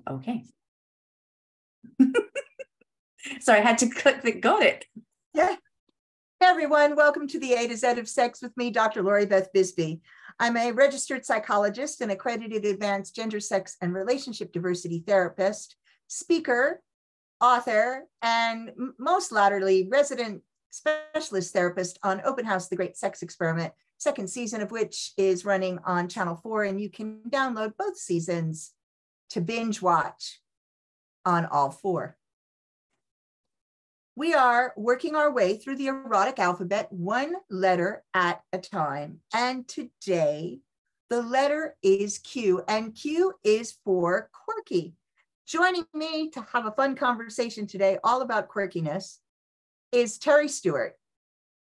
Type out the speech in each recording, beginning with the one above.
Okay. Sorry, I had to click the got it. Yeah. Hey everyone, welcome to the A to Z of Sex with me, Dr. Lori Beth Bisbee. I'm a registered psychologist and accredited advanced gender, sex, and relationship diversity therapist, speaker, author, and most latterly resident specialist therapist on Open House, The Great Sex Experiment, second season of which is running on Channel 4, and you can download both seasons to binge watch on all 4. We are working our way through the erotic alphabet, one letter at a time. And today, the letter is Q, and Q is for quirky. Joining me to have a fun conversation today, all about quirkiness, is Terry Stewart.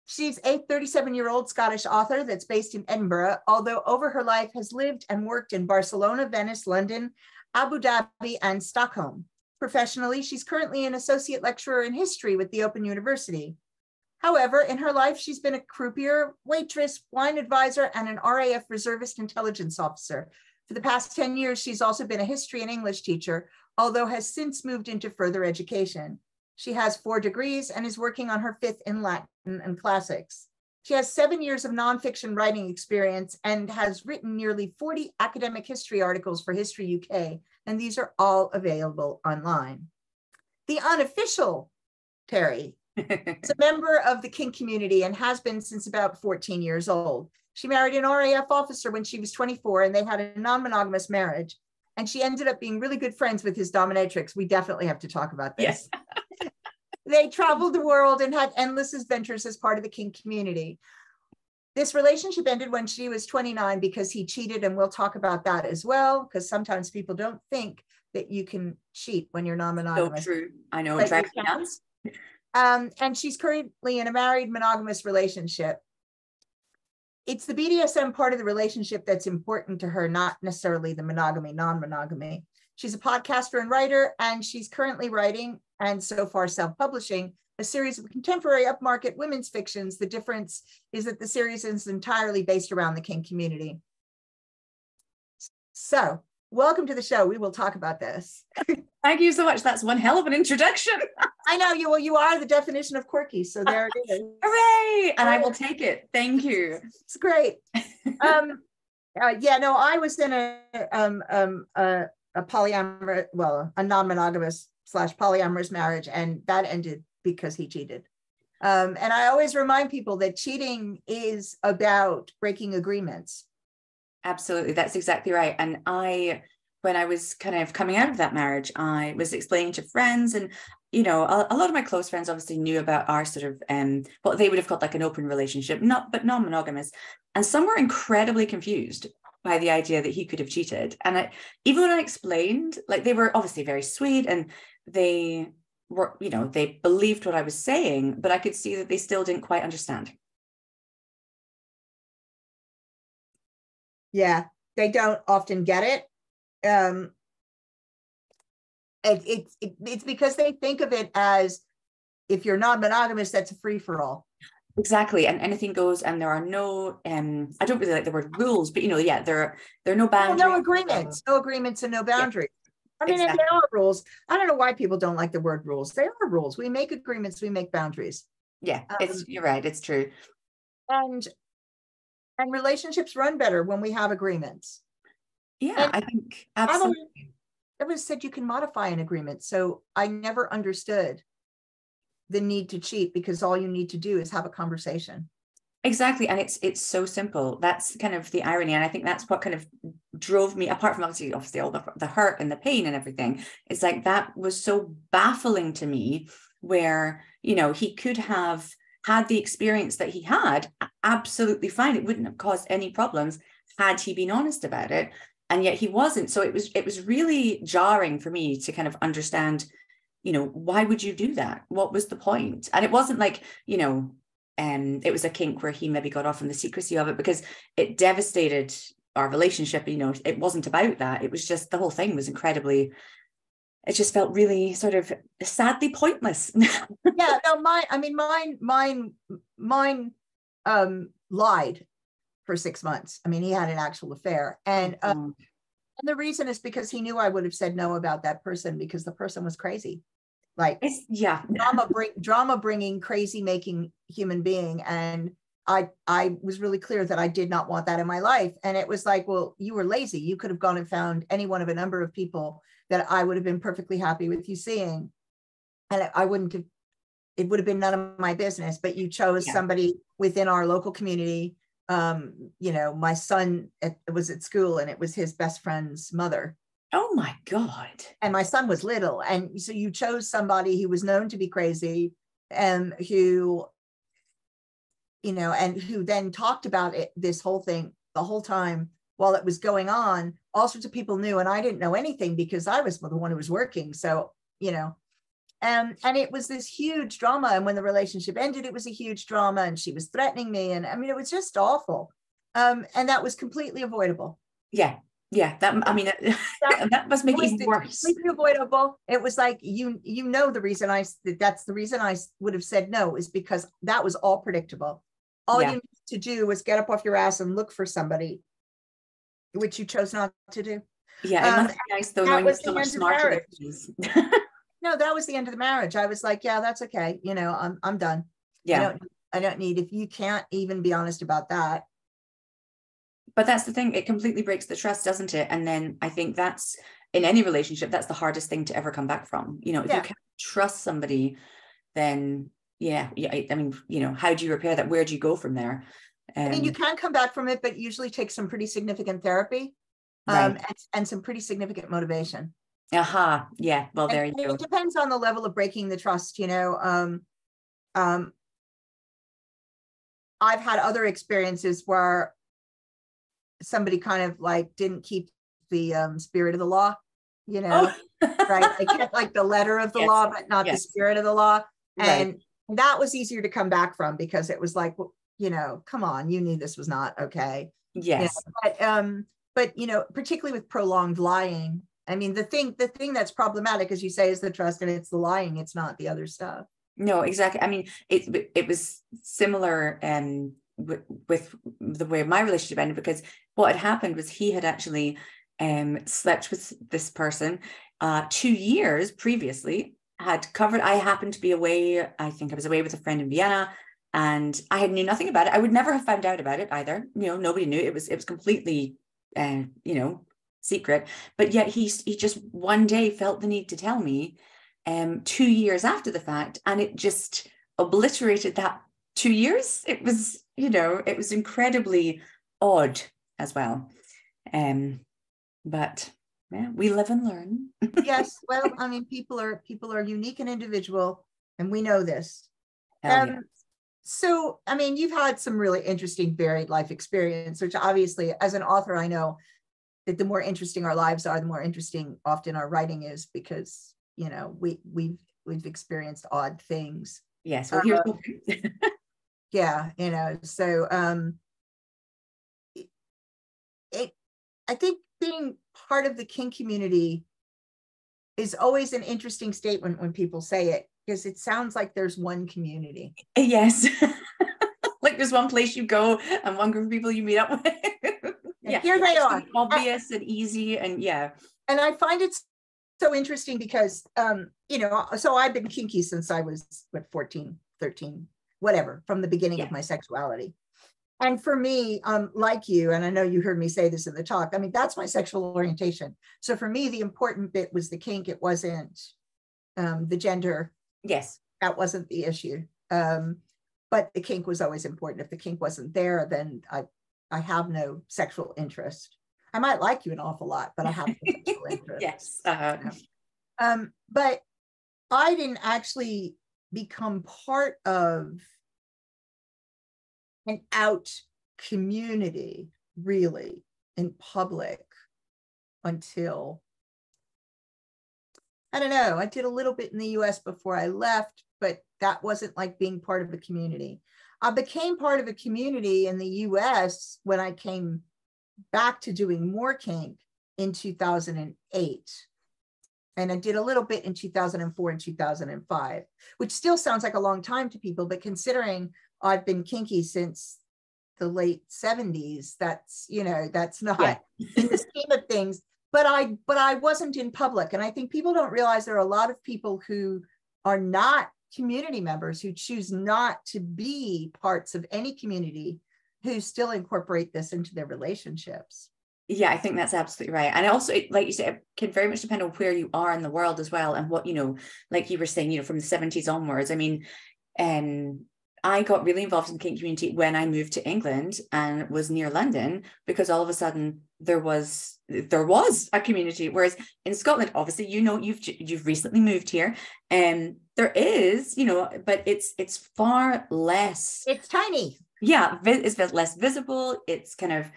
She's a 37-year-old Scottish author that's based in Edinburgh, although over her life has lived and worked in Barcelona, Venice, London, Abu Dhabi, and Stockholm. Professionally, she's currently an associate lecturer in history with the Open University. However, in her life, she's been a croupier, waitress, wine advisor, and an RAF reservist intelligence officer. For the past 10 years, she's also been a history and English teacher, although has since moved into further education. She has 4 degrees and is working on her 5th in Latin and classics. She has 7 years of nonfiction writing experience and has written nearly 40 academic history articles for History UK, and these are all available online. The unofficial Terry is a member of the kink community and has been since about 14 years old. She married an RAF officer when she was 24, and they had a non-monogamous marriage, and she ended up being really good friends with his dominatrix. We definitely have to talk about this. Yes. They traveled the world and had endless adventures as part of the kink community. This relationship ended when she was 29 because he cheated, and we'll talk about that as well, because sometimes people don't think that you can cheat when you're non-monogamous. So true. I know. It drives me nuts. And she's currently in a married monogamous relationship. It's the BDSM part of the relationship that's important to her, not necessarily the monogamy, non-monogamy. She's a podcaster and writer, and she's currently writing, and so far self-publishing, a series of contemporary upmarket women's fictions. The difference is that the series is entirely based around the kink community. So, welcome to the show. We will talk about this. Thank you so much. That's one hell of an introduction. I know you. Well, you are the definition of quirky, so there it is. Hooray! And I will take it. Thank you. It's great. Yeah. No, I was in a polyamorous, well, a non-monogamous / polyamorous marriage, and that ended because he cheated. And I always remind people that cheating is about breaking agreements. Absolutely. That's exactly right. And when I was kind of coming out of that marriage, I was explaining to friends, and, you know, a lot of my close friends obviously knew about our sort of, what they would have called like an open relationship, but non-monogamous. And some were incredibly confused by the idea that he could have cheated. And even when I explained, like, they were obviously very sweet, and they were, you know, they believed what I was saying, but I could see that they still didn't quite understand. Yeah, they don't often get it. It's because they think of it as, if you're non-monogamous, that's a free-for-all. Exactly, and anything goes, and there are no I don't really like the word rules, but, you know, yeah, there are no boundaries. No agreements and no boundaries. Yeah, I mean, exactly. There are rules. I don't know why people don't like the word rules. There are rules. We make agreements, we make boundaries. Yeah, you're right, it's true. And relationships run better when we have agreements. Yeah, and I think absolutely. I've always said you can modify an agreement. So I never understood the need to cheat, because all you need to do is have a conversation. Exactly. And it's so simple. That's kind of the irony. And I think that's what kind of drove me, apart from obviously all the hurt and the pain and everything. It's like, that was so baffling to me, where, you know, he could have had the experience that he had absolutely fine. It wouldn't have caused any problems had he been honest about it. And yet he wasn't. So it was really jarring for me to kind of understand, you know, why would you do that? What was the point? And it wasn't like, you know, it was a kink where he maybe got off on the secrecy of it, because it devastated our relationship. You know, it wasn't about that. It was just, the whole thing was incredibly, it just felt really sort of sadly pointless. Yeah, no, mine lied for 6 months. I mean, he had an actual affair, and And the reason is because he knew I would have said no about that person because the person was crazy. Like yeah. drama bringing, crazy making human being. And I was really clear that I did not want that in my life. And it was like, well, you were lazy. You could have gone and found any one of a number of people that I would have been perfectly happy with you seeing. And I wouldn't have, it would have been none of my business, but you chose somebody within our local community. You know, my son was at school and it was his best friend's mother. Oh my God. And my son was little. And so you chose somebody who was known to be crazy and who, you know, and who then talked about it, this whole thing, the whole time while it was going on. All sorts of people knew, and I didn't know anything because I was the one who was working. So, you know, and it was this huge drama. And when the relationship ended, it was a huge drama, and she was threatening me. And I mean, it was just awful. And that was completely avoidable. Yeah. Yeah. That, I mean, that must make it even worse. Completely avoidable. It was like, you know, the reason that's the reason I would have said no is because that was all predictable. All you need to do was get up off your ass and look for somebody, which you chose not to do. Yeah, it must be nice though, knowing you're so much smarter than she is. No, that was the end of the marriage. I was like, yeah, that's okay. You know, I'm done. Yeah. I don't need, if you can't even be honest about that. But that's the thing, it completely breaks the trust, doesn't it? And then I think that's, in any relationship, that's the hardest thing to ever come back from. You know, if you can't trust somebody, then I mean, you know, how do you repair that? Where do you go from there? I mean, you can come back from it, but usually takes some pretty significant therapy, right. and some pretty significant motivation. Aha. Yeah. Well, there you go. It depends on the level of breaking the trust, you know. I've had other experiences where somebody kind of like didn't keep the spirit of the law, you know, right? They kept like the letter of the law, but not the spirit of the law. And that was easier to come back from because it was like, well, you know, come on, you knew this was not okay. Yes. You know, but you know, particularly with prolonged lying, I mean, the thing that's problematic, as you say, is the trust, and it's the lying. It's not the other stuff. No, exactly. I mean, it was similar with the way my relationship ended, because what had happened was he had actually slept with this person 2 years previously, had covered. I happened to be away. I think I was away with a friend in Vienna, and I had knew nothing about it. I would never have found out about it either. You know, nobody knew. It was completely, you know, secret. But yet he just one day felt the need to tell me 2 years after the fact, and it just obliterated that 2 years. It was, you know, it was incredibly odd as well. But yeah, we live and learn. Yes, well, I mean, people are unique and individual, and we know this. So, I mean, you've had some really interesting, varied life experience, which obviously, as an author, I know that the more interesting our lives are, the more interesting often our writing is, because, you know, we've experienced odd things. Yes, well, here's yeah, you know, so I think being part of the kink community is always an interesting statement when people say it, because it sounds like there's one community. Yes. Like there's one place you go and one group of people you meet up with. Yeah, here they are. Obvious and easy, and yeah. And I find it so interesting because, you know, so I've been kinky since I was, 14, 13, whatever, from the beginning of my sexuality. And for me, like you, and I know you heard me say this in the talk, I mean, that's my sexual orientation. So for me, the important bit was the kink. It wasn't the gender. Yes. That wasn't the issue. But the kink was always important. If the kink wasn't there, then I have no sexual interest. I might like you an awful lot, but I have no sexual interest. Yes. But I didn't actually become part of an out community really in public until, I don't know, I did a little bit in the US before I left, but that wasn't like being part of a community. I became part of a community in the US when I came back to doing more kink in 2008. And I did a little bit in 2004 and 2005, which still sounds like a long time to people, but considering I've been kinky since the late 70s, that's, you know, that's not in the scheme of things. but I wasn't in public. And I think people don't realize there are a lot of people who are not community members, who choose not to be parts of any community, who still incorporate this into their relationships. Yeah, I think that's absolutely right. And also, like you said, it can very much depend on where you are in the world as well. And what, like you were saying, from the 70s onwards. I mean, I got really involved in the kink community when I moved to England and was near London, because all of a sudden there was a community. Whereas in Scotland, obviously, you've recently moved here, and there is, but it's far less. It's tiny. Yeah, it's less visible. It's kind of,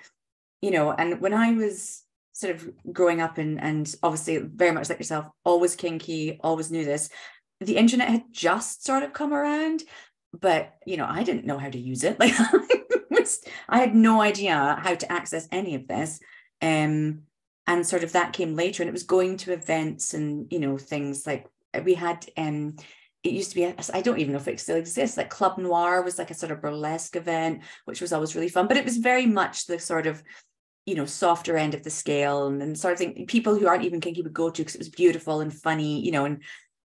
and when I was sort of growing up and obviously very much like yourself, always kinky, always knew this, the internet had just sort of come around. But, I didn't know how to use it. Like I had no idea how to access any of this. And sort of that came later, and it was going to events and, things like we had, it used to be, I don't even know if it still exists, like Club Noir was like a sort of burlesque event, which was always really fun, but it was very much the sort of, softer end of the scale, and sort of thing people who aren't even kinky would go to because it was beautiful and funny,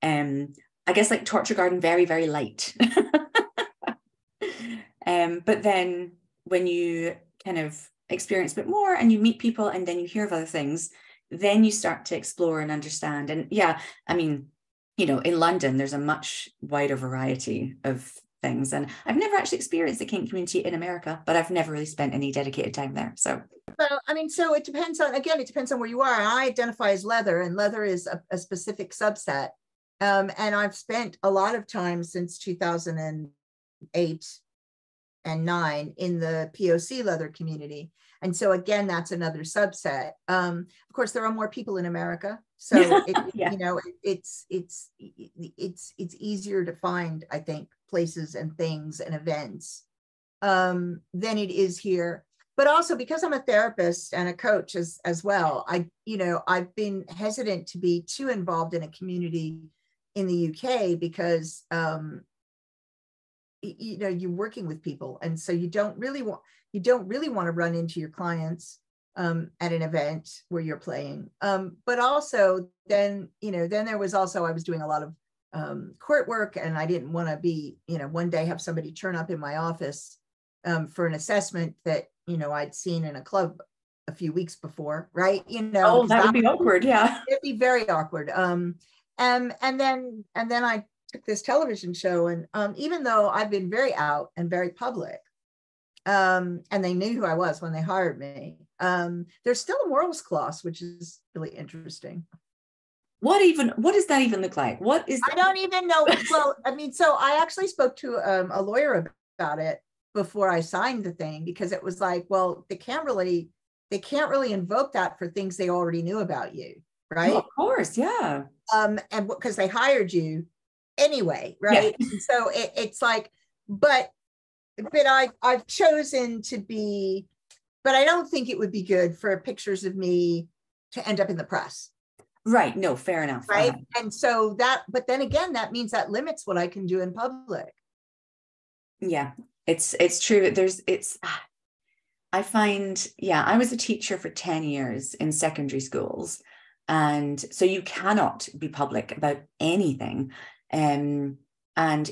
and I guess like Torture Garden, very, very light. But then when you kind of experience a bit more and you meet people and then you hear of other things, then you start to explore and understand. And yeah, I mean, in London, there's a much wider variety of things. And I've never actually experienced the kink community in America, but I've never really spent any dedicated time there. So, well, I mean, so it depends on where you are. I identify as leather, and leather is a specific subset. And I've spent a lot of time since 2008 and 9 in the POC leather community. And so again, that's another subset. Of course, there are more people in America. So it's easier to find, I think, places and things and events than it is here. But also because I'm a therapist and a coach as well, I've been hesitant to be too involved in a community in the UK because you're working with people, and so you don't really want to run into your clients at an event where you're playing. But also then there was also, I was doing a lot of court work, and I didn't want to be, one day have somebody turn up in my office for an assessment that, I'd seen in a club a few weeks before, right? Oh, that would be awkward. Yeah. It'd be very awkward. And then I took this television show, and even though I've been very out and very public, and they knew who I was when they hired me, there's still a morals clause, which is really interesting. What does that even look like? I don't even know. Well, I mean, so I actually spoke to a lawyer about it before I signed the thing, because it was like, well, they can't really invoke that for things they already knew about you, right? Well, of course, yeah. And because they hired you anyway, right? Yeah. So it's like, but I've chosen to be, but I don't think it would be good for pictures of me to end up in the press. Right. No, fair enough. Right. And so but then again, that means that limits what I can do in public. Yeah, it's true. I find, I was a teacher for 10 years in secondary schools. And so you cannot be public about anything. And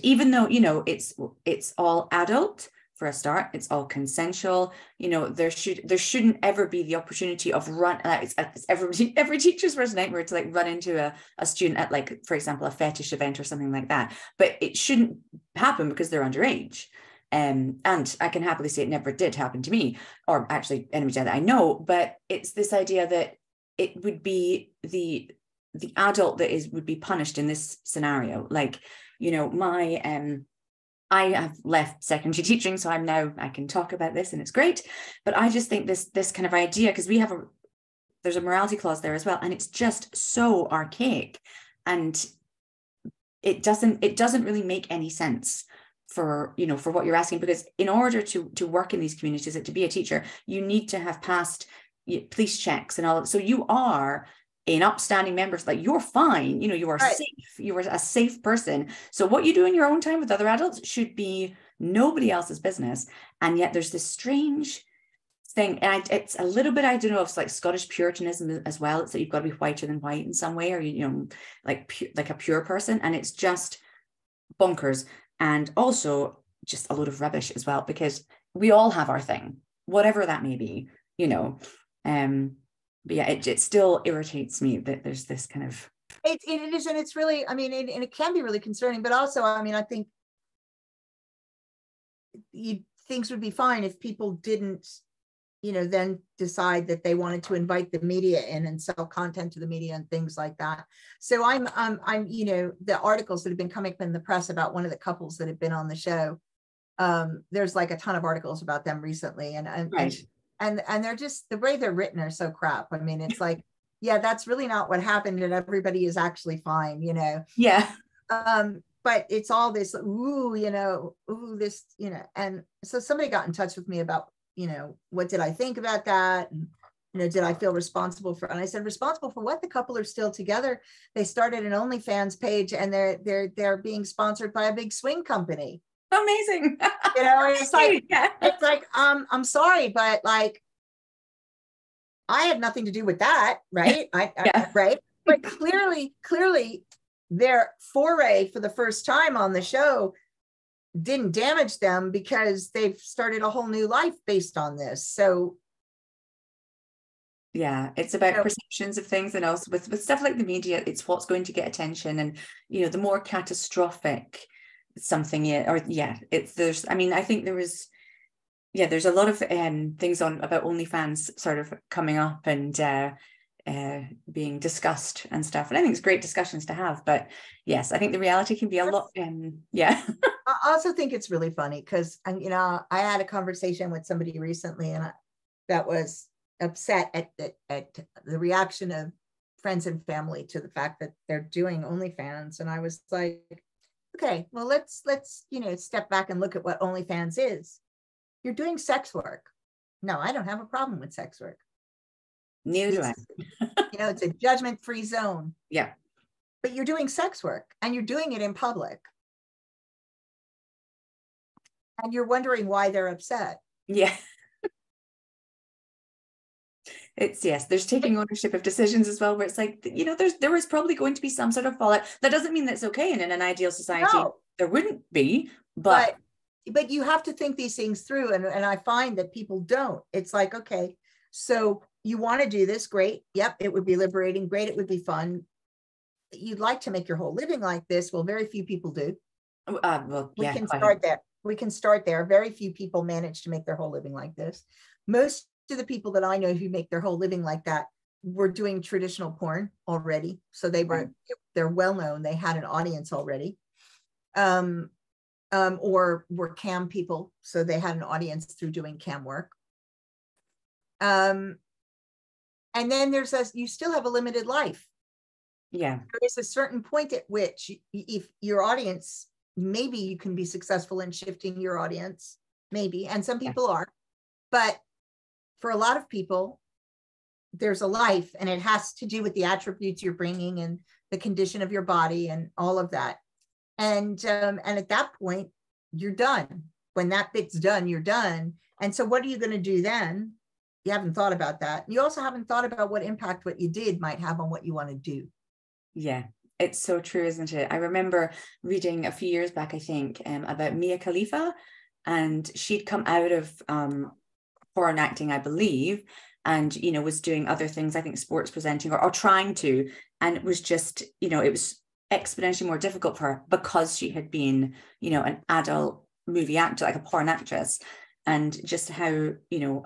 even though, it's all adult for a start, it's all consensual, there shouldn't ever be the opportunity of it's every teacher's worst nightmare to like run into a student at, like, for example, a fetish event or something like that. But it shouldn't happen because they're underage. And I can happily say it never did happen to me, or actually anybody that I know. But it's this idea that it would be the adult that would be punished in this scenario. Like, I have left secondary teaching, so I can talk about this, and it's great. But I just think this kind of idea, because there's a morality clause there as well, and it's just so archaic, and it doesn't really make any sense for what you're asking, because in order to work in these communities, to be a teacher, you need to have passed police checks and all. So you are an upstanding member, like you're fine, you are right. Safe, you are a safe person. So what you do in your own time with other adults should be nobody else's business. And yet there's this strange thing. And it's a little bit, I don't know, it's like Scottish Puritanism as well. It's that you've got to be whiter than white in some way, or, you know, like a pure person. And it's just bonkers. And also just a load of rubbish as well, because we all have our thing, whatever that may be, you know. But yeah, it still irritates me that there's this kind of. It is, and it's really, I mean, and it can be really concerning, but also, I mean, I think things would be fine if people didn't, you know, then decide that they wanted to invite the media in and sell content to the media and things like that. So I'm, you know, the articles that have been coming up in the press about one of the couples that have been on the show, there's like a ton of articles about them recently, Right. and they're just, the way they're written are so crap. I mean, it's like, yeah, that's really not what happened, and everybody is actually fine, you know. Yeah. But it's all this, ooh, you know, ooh, this, you know. And so somebody got in touch with me about, you know, what did I think about that? And, you know, did I feel responsible for, and I said, responsible for what? The couple are still together. They started an OnlyFans page, and they're being sponsored by a big swing company. Amazing. You know, it's like, yeah. It's like, I'm sorry, but like, I had nothing to do with that, right? Yeah. Right. But clearly, their foray for the first time on the show didn't damage them, because they've started a whole new life based on this. So yeah, it's about perceptions of things, and also with stuff like the media, it's what's going to get attention. And, you know, the more catastrophic something is, or yeah, there's, I mean, I think there's a lot of things on about OnlyFans sort of coming up and being discussed and stuff. And I think it's great discussions to have. But yes, I think the reality can be a lot. Yeah. I also think it's really funny because, you know, I had a conversation with somebody recently, and that was upset at the reaction of friends and family to the fact that they're doing OnlyFans. And I was like, okay, well, let's, you know, step back and look at what OnlyFans is. You're doing sex work. No, I don't have a problem with sex work. Neither do I. You know, it's a judgment-free zone. Yeah. But you're doing sex work, and you're doing it in public. And you're wondering why they're upset. Yeah. It's, yes, there's taking ownership of decisions as well, where it's like, you know, there is probably going to be some sort of fallout. That doesn't mean that's okay. And in an ideal society, no, there wouldn't be, but you have to think these things through. And I find that people don't. It's like, okay, so you want to do this, great. Yep, it would be liberating, great, it would be fun. You'd like to make your whole living like this. Well, very few people do. Well, yeah, we can start there. We can start there. Very few people manage to make their whole living like this. Most of the people that I know who make their whole living like that were doing traditional porn already. So they're well known. They had an audience already. Or were cam people. So they had an audience through doing cam work. And then you still have a limited life. Yeah. There is a certain point at which, if your audience, maybe you can be successful in shifting your audience, maybe, and some people are, but for a lot of people, there's a life, and it has to do with the attributes you're bringing and the condition of your body and all of that. And at that point, you're done. When that bit's done, you're done. And so what are you going to do then? You haven't thought about that. You also haven't thought about what impact what you did might have on what you want to do. Yeah, it's so true, isn't it? I remember reading a few years back, I think, about Mia Khalifa, and she'd come out of porn acting, I believe, and, you know, was doing other things, I think sports presenting or trying to, and it was just, you know, it was exponentially more difficult for her because she had been, you know, an adult movie actor, like a porn actress, and just how, you know,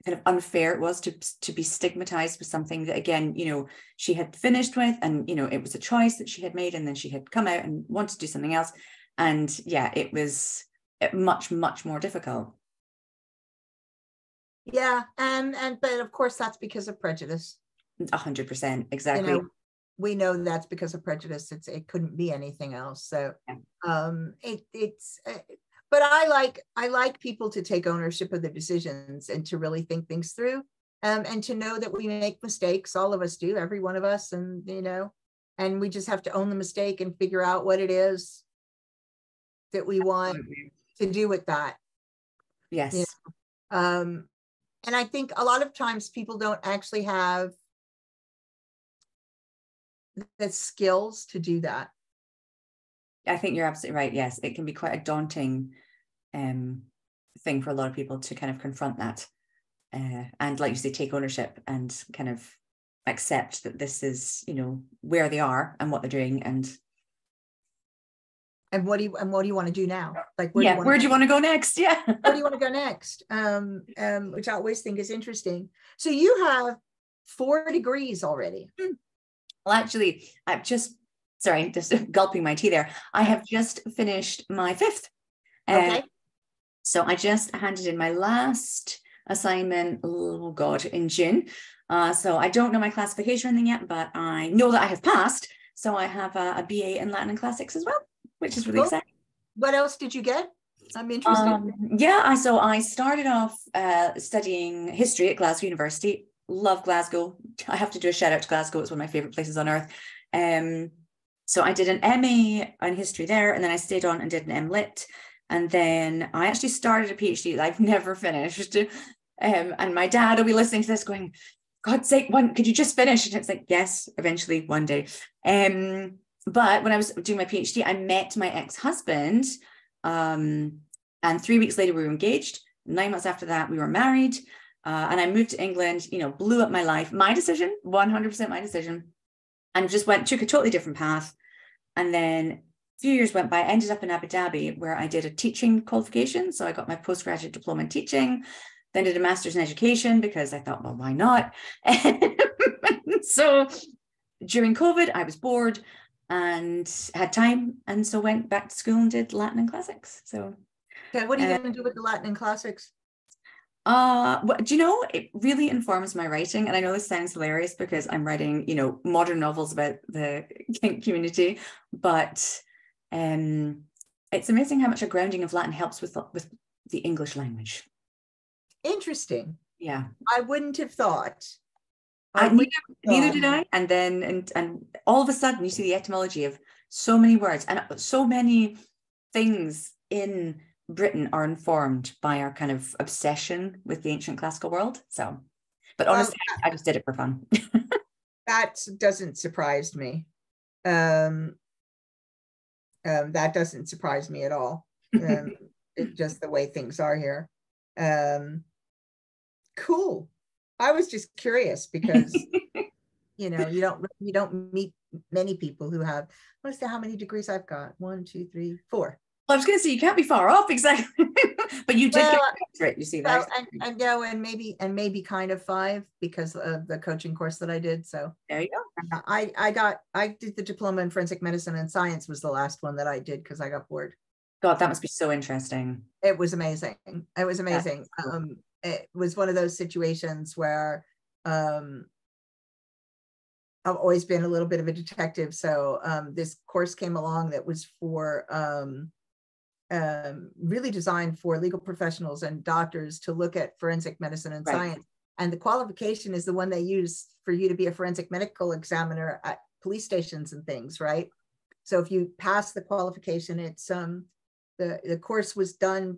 kind of unfair it was to be stigmatized with something that, again, you know, she had finished with, and, you know, it was a choice that she had made, and then she had come out and wanted to do something else. And yeah, it was much, much more difficult. Yeah. But of course that's because of prejudice. 100%. Exactly. You know, we know that's because of prejudice. It couldn't be anything else. So but I like people to take ownership of their decisions and to really think things through, and to know that we make mistakes. All of us do, every one of us, and, you know, and we just have to own the mistake and figure out what it is that we want to do with that. Yes. You know? And I think a lot of times people don't actually have the skills to do that. I think you're absolutely right. Yes, it can be quite a daunting thing for a lot of people to kind of confront that. And like you say, take ownership and kind of accept that this is, you know, where they are and what they're doing. And what do you want to do now? Like, where do you want to go next? Yeah. Where do you want to go next? Which I always think is interesting. So you have 4 degrees already. Well, actually, I've just gulping my tea there. I have just finished my 5th. Okay. So I just handed in my last assignment, oh God, in June. So I don't know my classification or anything yet, but I know that I have passed. So I have a BA in Latin and Classics as well, which is really exciting. What else did you get? I'm interested. So I started off studying history at Glasgow University. Love Glasgow. I have to do a shout out to Glasgow. It's one of my favorite places on earth. So I did an MA in history there, and then I stayed on and did an MLit. And then I actually started a PhD that I've never finished. And my dad will be listening to this going, God's sake, could you just finish? And it's like, yes, eventually one day. But when I was doing my PhD, I met my ex-husband. And 3 weeks later, we were engaged. 9 months after that, we were married. And I moved to England, you know, blew up my life. My decision, 100% my decision. And just took a totally different path. And then a few years went by, I ended up in Abu Dhabi where I did a teaching qualification. So I got my postgraduate diploma in teaching, then did a master's in education because I thought, well, why not? So during COVID, I was bored and had time. And so went back to school and did Latin and Classics. So okay, what are you going to do with the Latin and Classics? Do you know, it really informs my writing. And I know this sounds hilarious because I'm writing, you know, modern novels about the kink community, but it's amazing how much a grounding of Latin helps with the English language. Interesting. Yeah. I wouldn't have thought. Neither did I. And then and all of a sudden you see the etymology of so many words, and so many things in Britain are informed by our kind of obsession with the ancient classical world. So, but honestly, I just did it for fun. That doesn't surprise me. That doesn't surprise me at all. It's just the way things are here. Cool. I was just curious because you know, you don't meet many people who have, I want to say how many degrees I've got. 1, 2, 3, 4. Well, I was going to say you can't be far off exactly, but you did get it. You see that? And no, and maybe kind of 5 because of the coaching course that I did. So there you go. I did the diploma in forensic medicine and science was the last one that I did because I got bored. God, that must be so interesting. It was amazing. It was amazing. Cool. It was one of those situations where I've always been a little bit of a detective. So this course came along that was for really designed for legal professionals and doctors to look at forensic medicine and science. And the qualification is the one they use for you to be a forensic medical examiner at police stations and things, right? So if you pass the qualification, it's the course was done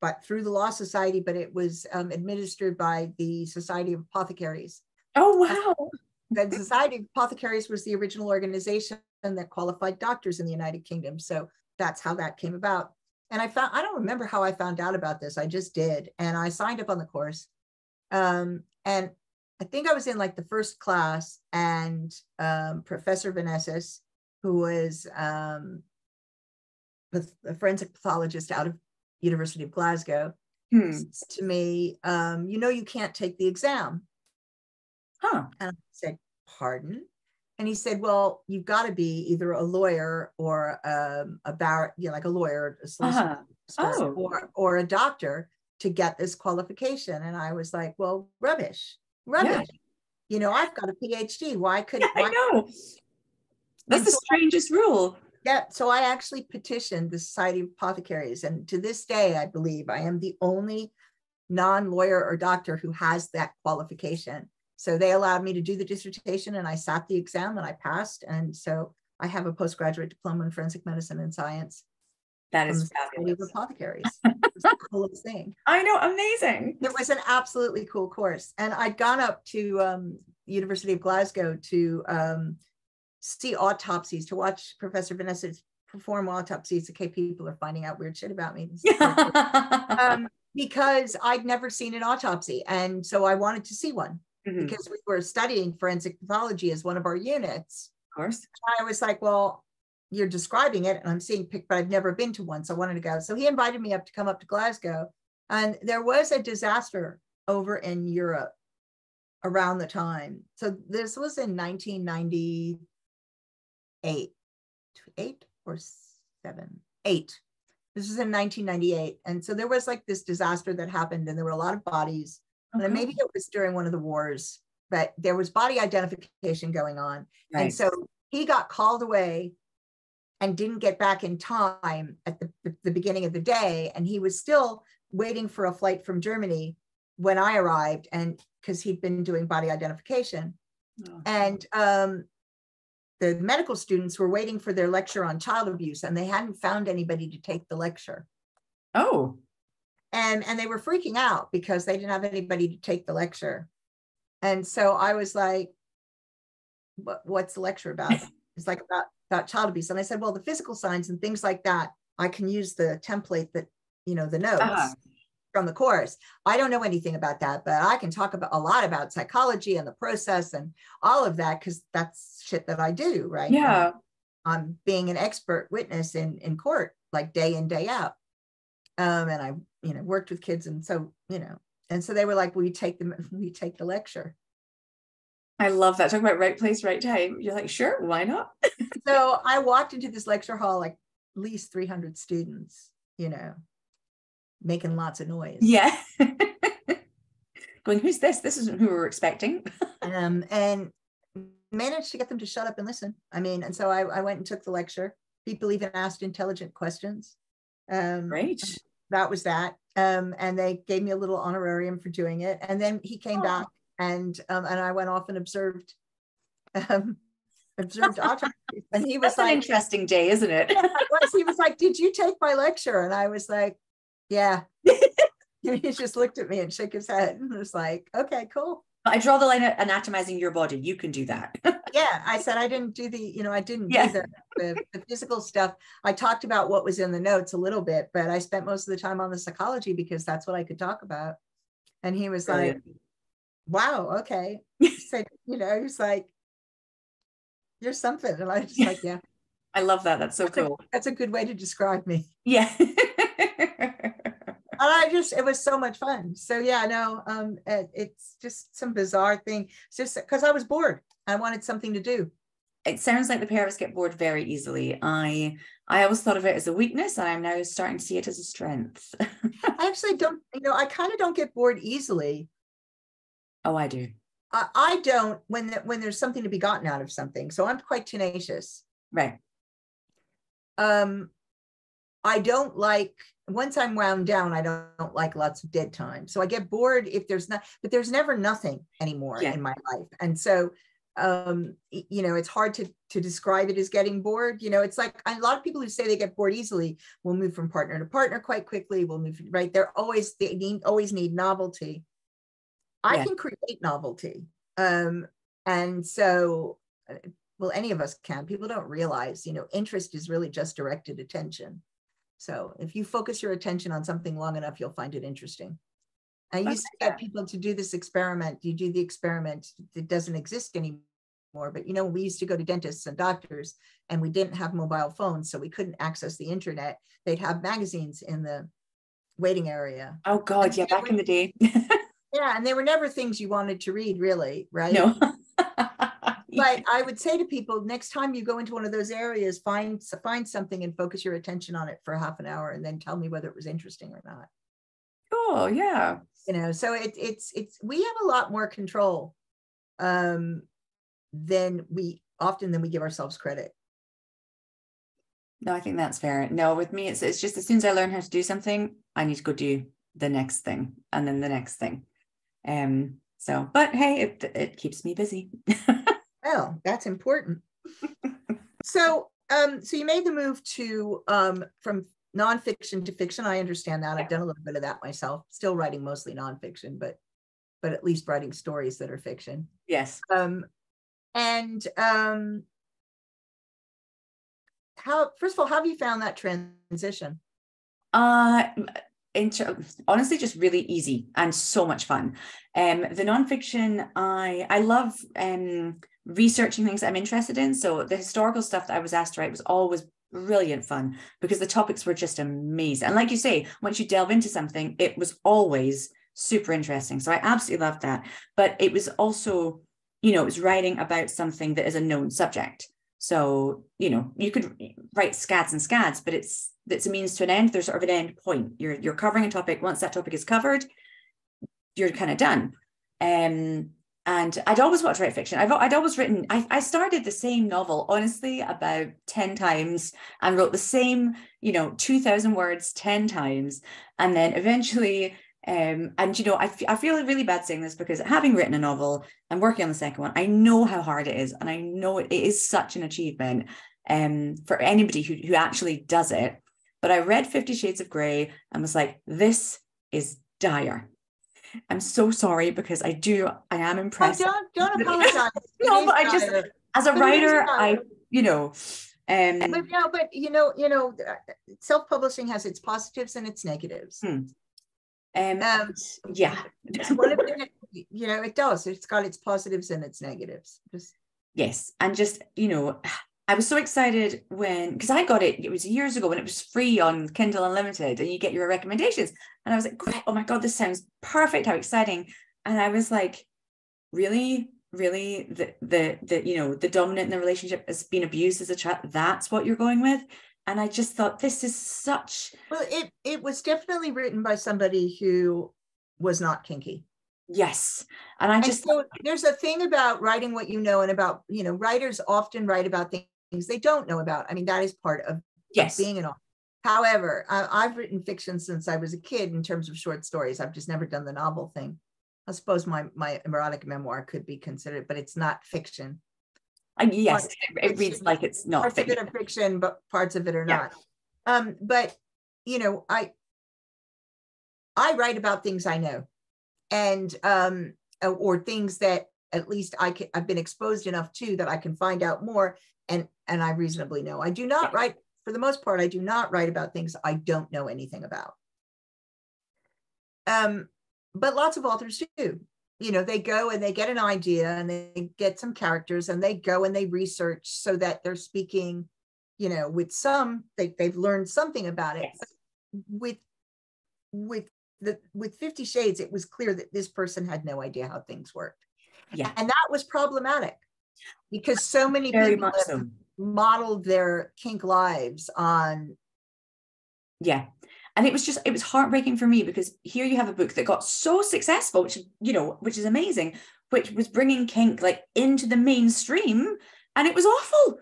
but through the Law Society, but it was administered by the Society of Apothecaries. Oh, wow. The Society of Apothecaries was the original organization that qualified doctors in the United Kingdom. So that's how that came about. And I don't remember how I found out about this. I just did. And I signed up on the course. And I think I was in like the first class, and Professor Vanessas, who was a forensic pathologist out of University of Glasgow, said to me, you know, you can't take the exam. Huh. And I said, pardon? And he said, well, you've got to be either a lawyer or like a lawyer, a solicitor, or a doctor to get this qualification. And I was like, well, rubbish. Yeah. You know, I've got a PhD. Why couldn't I know? That's the strangest rule. Yeah. So I actually petitioned the Society of Apothecaries. And to this day, I believe I am the only non-lawyer or doctor who has that qualification. So they allowed me to do the dissertation, and I sat the exam and I passed. And so I have a postgraduate diploma in forensic medicine and science. That is fabulous. Apothecaries. was the coolest thing. I know, amazing. It was an absolutely cool course. And I'd gone up to University of Glasgow to see autopsies, to watch Professor Vanessa perform autopsies. Okay, people are finding out weird shit about me. Because I'd never seen an autopsy. And so I wanted to see one because we were studying forensic pathology as one of our units. Of course. I was like, well, you're describing it and I'm seeing pic, but I've never been to one. So I wanted to go. So he invited me up to come up to Glasgow. And there was a disaster over in Europe around the time. So this was in 1998, 8 or 7, 8. This was in 1998. And so there was like this disaster that happened and there were a lot of bodies. And maybe it was during one of the wars, but there was body identification going on. Right. And so he got called away and didn't get back in time at the beginning of the day. And he was still waiting for a flight from Germany when I arrived, and because he'd been doing body identification. Oh. And the medical students were waiting for their lecture on child abuse and they hadn't found anybody to take the lecture. Oh. And they were freaking out because they didn't have anybody to take the lecture. And so I was like, what's the lecture about? It's like about child abuse. And I said, well, the physical signs and things like that, I can use the template that, you know, the notes from the course. I don't know anything about that, but I can talk about a lot about psychology and the process and all of that, because that's shit that I do, right? Yeah. I'm being an expert witness in court, like day in, day out. And I, you know, worked with kids. And so, you know, and so they were like, will you take the lecture? I love that. Talking about right place, right time. You're like, sure, why not? So I walked into this lecture hall, like at least 300 students, you know, making lots of noise. Yeah. Going, who's this? This isn't who we were expecting. And managed to get them to shut up and listen. I mean, and so I went and took the lecture. People even asked intelligent questions. Great. That was that. And they gave me a little honorarium for doing it. And then he came back and I went off and observed autopsies. And he was That's like, an interesting day, isn't it? Yeah, it was. He was like, did you take my lecture? And I was like, yeah. And he just looked at me and shook his head and was like, okay, cool. I draw the line at anatomizing your body. You can do that. Yeah, I said I didn't do the physical stuff. I talked about what was in the notes a little bit, but I spent most of the time on the psychology because that's what I could talk about. And he was like, wow, okay. He said, you know, he was like, you're something. And I was just like, yeah. I love that. That's so cool. That's a good way to describe me. Yeah. And it was so much fun. So yeah, no, it's just some bizarre thing. It's just because I was bored. I wanted something to do. It sounds like the pair of us get bored very easily. I always thought of it as a weakness, and I'm now starting to see it as a strength. I actually don't, you know, I kind of don't get bored easily. Oh, I do. I don't when there's something to be gotten out of something. So I'm quite tenacious. Right. I don't like, once I'm wound down, I don't like lots of dead time. So I get bored if there's not, but there's never nothing anymore in my life. And so, you know, it's hard to describe it as getting bored. You know, it's like a lot of people who say they get bored easily will move from partner to partner quite quickly. Will move, right? Always need novelty. I can create novelty. And so, well, any of us can. People don't realize, you know, interest is really just directed attention. So if you focus your attention on something long enough, you'll find it interesting. I used to get people to do this experiment. You do the experiment, it doesn't exist anymore. But, you know, we used to go to dentists and doctors and we didn't have mobile phones, so we couldn't access the internet. They'd have magazines in the waiting area. Oh God, yeah, back in the day. Yeah, and they were never things you wanted to read, really, right? No. But I would say to people, next time you go into one of those areas, find something and focus your attention on it for half an hour and then tell me whether it was interesting or not. Oh, yeah. You know, so it's we have a lot more control than we give ourselves credit. No, I think that's fair. No, with me, it's just as soon as I learn how to do something, I need to go do the next thing and then the next thing. So, but hey, it keeps me busy. Well, that's important. So you made the move to from nonfiction to fiction. I understand that. I've done a little bit of that myself. Still writing mostly nonfiction, but at least writing stories that are fiction. Yes. And how, first of all, how have you found that transition? Honestly, just really easy and so much fun. The nonfiction, I love researching things that I'm interested in. So the historical stuff that I was asked to write was always brilliant fun because the topics were just amazing. And like you say, once you delve into something, it was always super interesting. So I absolutely loved that. But it was also, it was writing about something that is a known subject. So, you could write scads and scads, but it's a means to an end. There's sort of an end point. You're covering a topic. Once that topic is covered, you're kind of done. And I'd always wanted to write fiction. I'd always written, I started the same novel, honestly, about 10 times and wrote the same, 2,000 words 10 times. And then eventually, I feel really bad saying this because having written a novel and working on the second one, I know how hard it is. And I know it is such an achievement for anybody who actually does it. But I read 50 Shades of Grey and was like, this is dire. I'm so sorry because I am impressed. Oh, don't apologize. No, but I just, as a writer, self-publishing has its positives and its negatives. Yeah. One of it, it does. It's got its positives and its negatives. Yes. And just, I was so excited because I got it was years ago when it was free on Kindle Unlimited and you get your recommendations. And I was like, great, oh my God, this sounds perfect. How exciting. And I was like, really, the dominant in the relationship has been abused as a child. That's what you're going with. And I just thought this is such. Well, it was definitely written by somebody who was not kinky. Yes. And so there's a thing about writing what you know, and about, writers often write about things they don't know about. I mean, that is part of being an author. However, I've written fiction since I was a kid in terms of short stories. I've just never done the novel thing. I suppose my erotic memoir could be considered, but it's not fiction. Yes, it reads like it's not parts fiction. of it are fiction, but parts of it are not. But I write about things I know, and or things that at least I've been exposed enough to that I can find out more, and I reasonably know. I do not write, for the most part, I do not write about things I don't know anything about. But lots of authors do. They go and they get an idea and they get some characters and they go and they research so that they're speaking, with they've learned something about it. Yes. With 50 Shades, it was clear that this person had no idea how things worked. Yeah. And that was problematic because so many people have modeled their kink lives on. Yeah. And it was heartbreaking for me because here you have a book that got so successful, which is amazing, which was bringing kink like into the mainstream, and it was awful.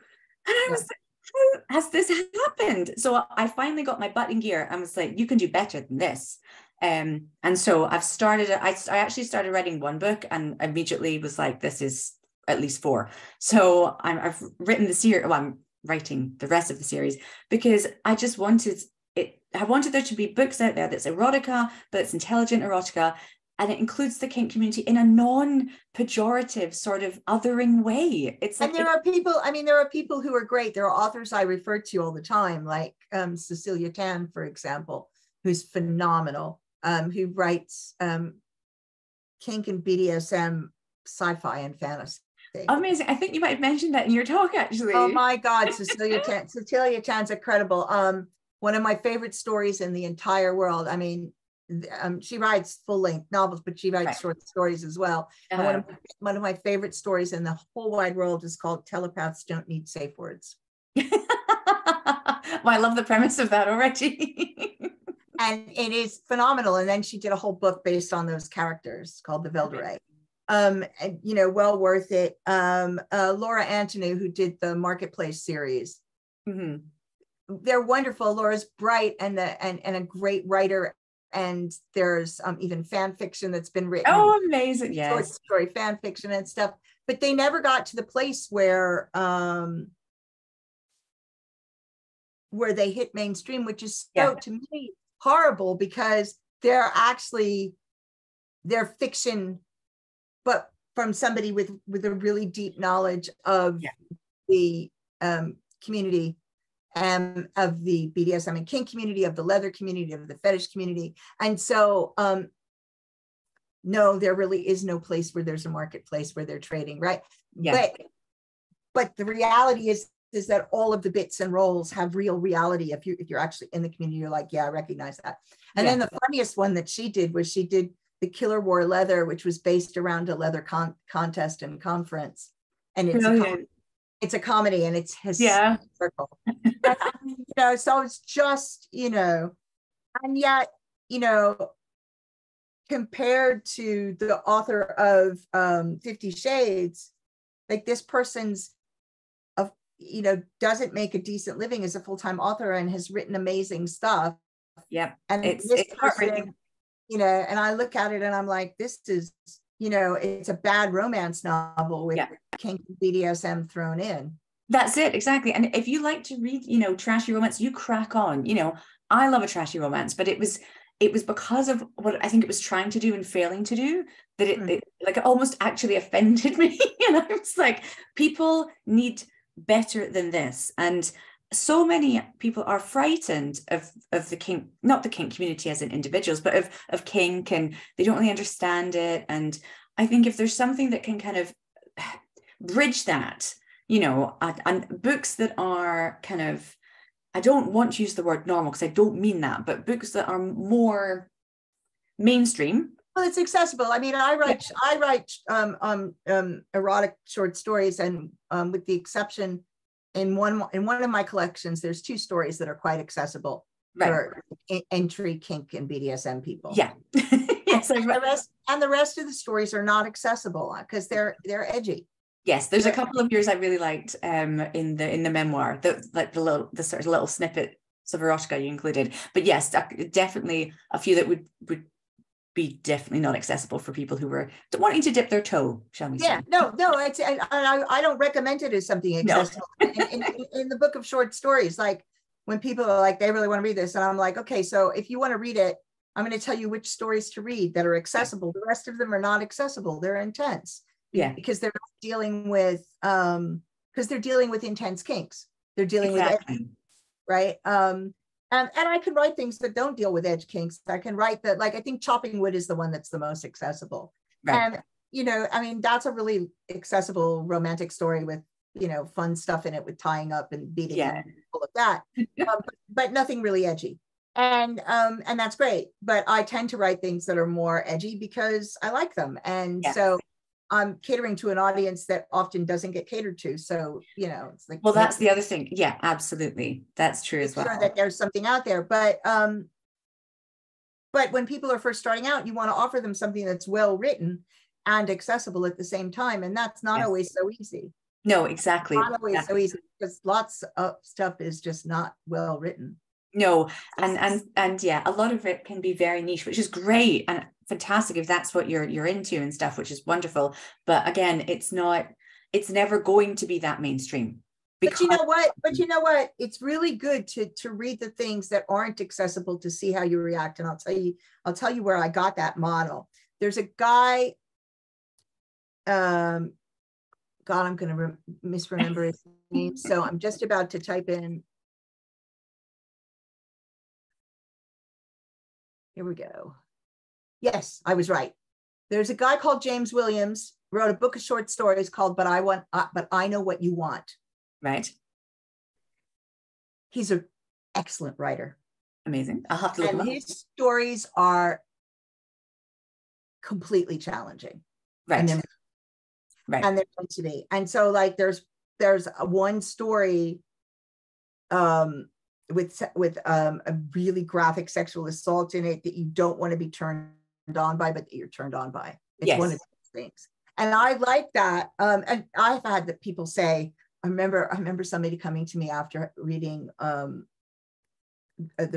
And I was like, how has this happened? So I finally got my butt in gear and was like, you can do better than this. And so I actually started writing one book and immediately was like, this is at least 4. So I've written the series. Well, I'm writing the rest of the series because I just wanted I wanted there to be books out there that's erotica, but it's intelligent erotica, and it includes the kink community in a non-pejorative sort of othering way. And there are people who are great. There are authors I refer to all the time, like Cecilia Tan, for example, who's phenomenal, who writes kink and BDSM sci-fi and fantasy. Amazing. I think you might have mentioned that in your talk, actually. Oh my God, Cecilia Tan's incredible. One of my favorite stories in the entire world. I mean, she writes full-length novels, but she writes short stories as well. And one of my favorite stories in the whole wide world is called Telepaths Don't Need Safe Words. Well, I love the premise of that already. And it is phenomenal. And then she did a whole book based on those characters called The Veldere. Well worth it. Laura Antonou, who did the Marketplace series. Mm-hmm. They're wonderful. Laura's bright and a great writer, and there's even fan fiction that's been written. Oh, amazing! Yes, short story fan fiction and stuff. But they never got to the place where where they hit mainstream, which is Yeah. so, to me, horrible, because they're fiction, but from somebody with a really deep knowledge of the community, of the BDSM and kink community, of the leather community, of the fetish community. And so no, there really is no place where there's a marketplace where they're trading, right? Yeah. But the reality is that all of the bits and roles have real reality. If you're actually in the community, you're like, yeah, I recognize that. And then the funniest one that she did was she did the Killer Wore Leather, which was based around a leather contest and conference. And it's a comedy, and it's hysterical. And, so it's just, and yet, compared to the author of 50 Shades, like this person's doesn't make a decent living as a full-time author and has written amazing stuff. Yeah. And it's heartbreaking. And I look at it and I'm like, this is, it's a bad romance novel with kink and BDSM thrown in. That's it, exactly. And if you like to read, trashy romance, you crack on. I love a trashy romance, but it was because of what I think it was trying to do and failing to do that it almost actually offended me. I was like, people need better than this. And so many people are frightened of the kink, not the kink community as in individuals, but of kink, and they don't really understand it. And I think if there's something that can kind of bridge that, and books that are kind of, I don't want to use the word normal because I don't mean that, but books that are more mainstream. Well, it's accessible. I mean, I write erotic short stories, and with the exception in one of my collections, there's 2 stories that are quite accessible for entry kink and BDSM people. Yeah. Yes, and the rest of the stories are not accessible because they're edgy. Yes, there's a couple of yours I really liked in the memoir, the sort of little snippets of erotica you included. But yes, definitely a few that would be definitely not accessible for people who were wanting to dip their toe, shall we say. Yeah, no, I don't recommend it as something accessible. No. in the book of short stories, like when people are like, they really want to read this, and I'm like, okay, so if you want to read it, I'm going to tell you which stories to read that are accessible. The rest of them are not accessible. They're intense. Yeah, because they're dealing with intense kinks. They're dealing with edge, right? And I can write things that don't deal with edge kinks. I can write that, like, I think chopping wood is the one that's the most accessible. Right. And I mean, that's a really accessible romantic story with fun stuff in it, with tying up and beating and all of that, but nothing really edgy. And that's great. But I tend to write things that are more edgy because I like them, and so I'm catering to an audience that often doesn't get catered to. So, it's like, well, that's the other thing. Yeah, absolutely. That's true as well. Sure that there's something out there, but when people are first starting out, you want to offer them something that's well written and accessible at the same time. And that's not always so easy. No, exactly. Not always so easy, because lots of stuff is just not well written. No, and yeah, a lot of it can be very niche, which is great and fantastic if that's what you're into and stuff, which is wonderful. But again, it's never going to be that mainstream. But you know what? It's really good to read the things that aren't accessible to see how you react. And I'll tell you where I got that model. There's a guy, God, I'm going to misremember his name. So I'm just about to type in. Here we go. Yes, I was right. There's a guy called James Williams, wrote a book of short stories called But I Know What You Want. Right. He's an excellent writer. Amazing. I'll have to look him up. And his stories are completely challenging. Right. And they're meant to be. And so, like, there's one story with a really graphic sexual assault in it that you don't want to be turned on by, but that you're turned on by. It's one of those things. And I like that. And I've had that people say, I remember somebody coming to me after reading the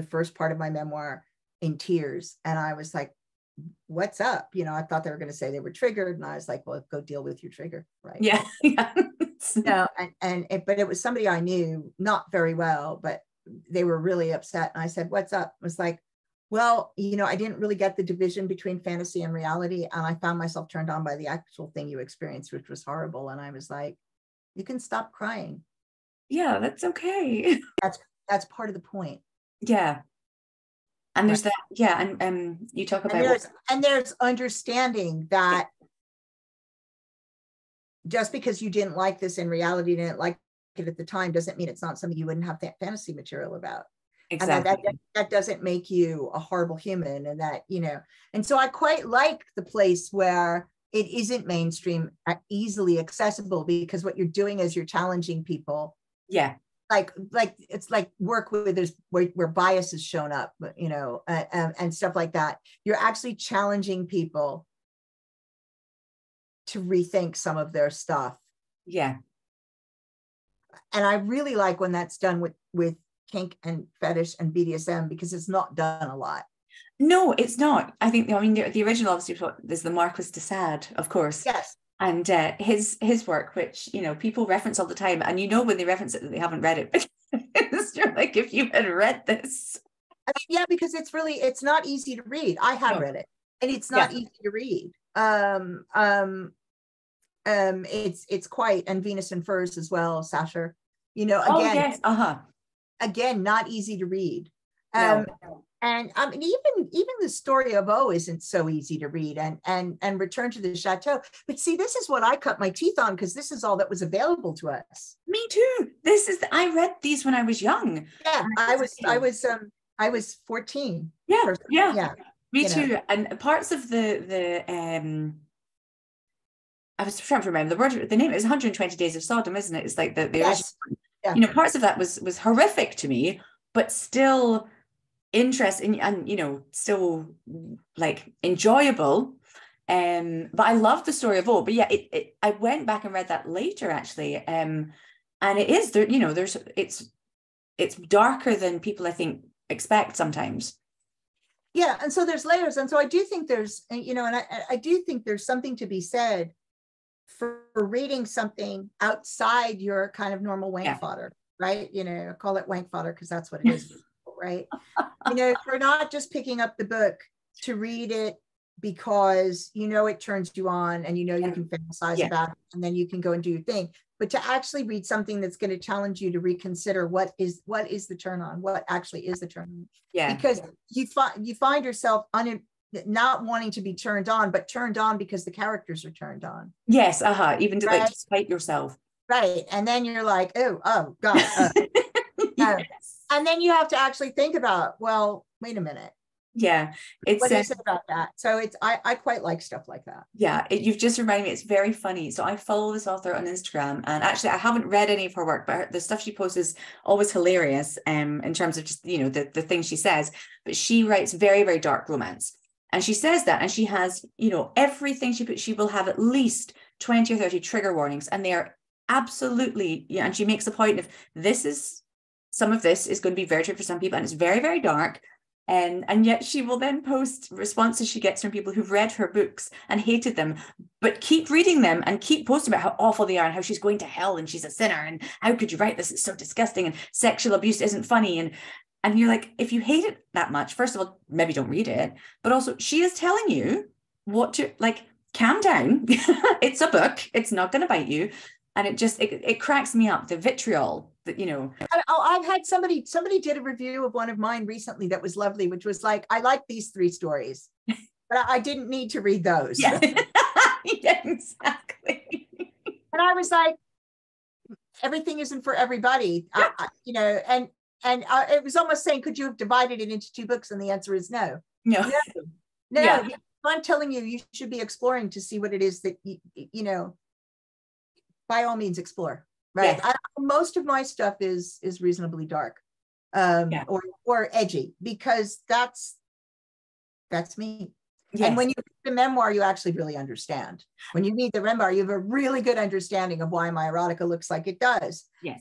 first part of my memoir in tears. And I was like, what's up? I thought they were going to say they were triggered. And I was like, well, go deal with your trigger. Right. Yeah. No, but it was somebody I knew not very well, but they were really upset. And I said, what's up? It was like, well, I didn't really get the division between fantasy and reality. And I found myself turned on by the actual thing you experienced, which was horrible. And I was like, you can stop crying. Yeah, that's okay. That's part of the point. Yeah. And there's Right. that, yeah, and you talk about and there's understanding that just because you didn't like this in reality, didn't like it at the time, doesn't mean it's not something you wouldn't have fantasy material about. exactly. And that doesn't make you a horrible human. And that, and so I quite like the place where it isn't mainstream, easily accessible, because what you're doing is you're challenging people. Yeah. Like it's like work with this where bias has shown up, and stuff like that. You're actually challenging people to rethink some of their stuff. Yeah. And I really like when that's done with kink and fetish and BDSM, because it's not done a lot. No, it's not. I think, the original obviously is the Marquis de Sade, of course. Yes. And his work, which, people reference all the time, and when they reference it that they haven't read it, but it's like, if you had read this. I mean, yeah, because it's not easy to read. I have read it, and it's not easy to read. It's quite, and Venus and Furs as well, Sasha. Again, oh yes, again, not easy to read. No. And I mean, even the story of O isn't so easy to read, and Return to the Chateau. But see, this is what I cut my teeth on, because this is all that was available to us. Me too. I read these when I was young. Yeah, I was 14. Yeah. Me too. And parts of the I was trying to remember the name. It was 120 Days of Sodom, isn't it? It's like the yes. Yeah. Parts of that was horrific to me, but still interesting and still like enjoyable. But I love the story of all. But yeah, I went back and read that later actually. And it is there, there's it's darker than people I think expect sometimes. Yeah, and so there's layers, and so I do think there's, and I do think there's something to be said for reading something outside your kind of normal wank fodder, right? Call it wank fodder because that's what it is, right? For not just picking up the book to read it because it turns you on, and you can fantasize about it, and then you can go and do your thing, but to actually read something that's going to challenge you to reconsider what is the turn on, what actually is the turn on. Yeah, because you find yourself not wanting to be turned on, but turned on because the characters are turned on. Yes, even to like despite yourself. Right, and then you're like, oh God. Yes. And then you have to actually think about, well, wait a minute. Yeah, what is it about that? So I quite like stuff like that. Yeah, you've just reminded me. It's very funny. So I follow this author on Instagram, and actually I haven't read any of her work, but the stuff she posts is always hilarious. In terms of just the things she says, but she writes very, very dark romance, and she says that, and she has everything she puts. She will have at least 20 or 30 trigger warnings, and they are absolutely and she makes a point of some of this is going to be very true for some people, and it's very, very dark. And yet she will then post responses she gets from people who've read her books and hated them, but keep reading them and keep posting about how awful they are and how she's going to hell and she's a sinner and how could you write this? It's so disgusting and sexual abuse isn't funny. And you're like, if you hate it that much, first of all, maybe don't read it. But also, she is telling you what to calm down. It's a book. It's not going to bite you. And it cracks me up, the vitriol that, I've had somebody did a review of one of mine recently that was lovely, which was like, I like these 3 stories, but I didn't need to read those. Yeah, yeah, exactly. And I was like, everything isn't for everybody, and it was almost saying, could you have divided it into 2 books? And the answer is no. Yeah. I'm telling you, you should be exploring to see what it is that, by all means explore, right? Yes. Most of my stuff is reasonably dark, or edgy, because that's me. Yes. And when you read the memoir, you actually really understand. When you read the memoir, you have a really good understanding of why my erotica looks like it does. Yes.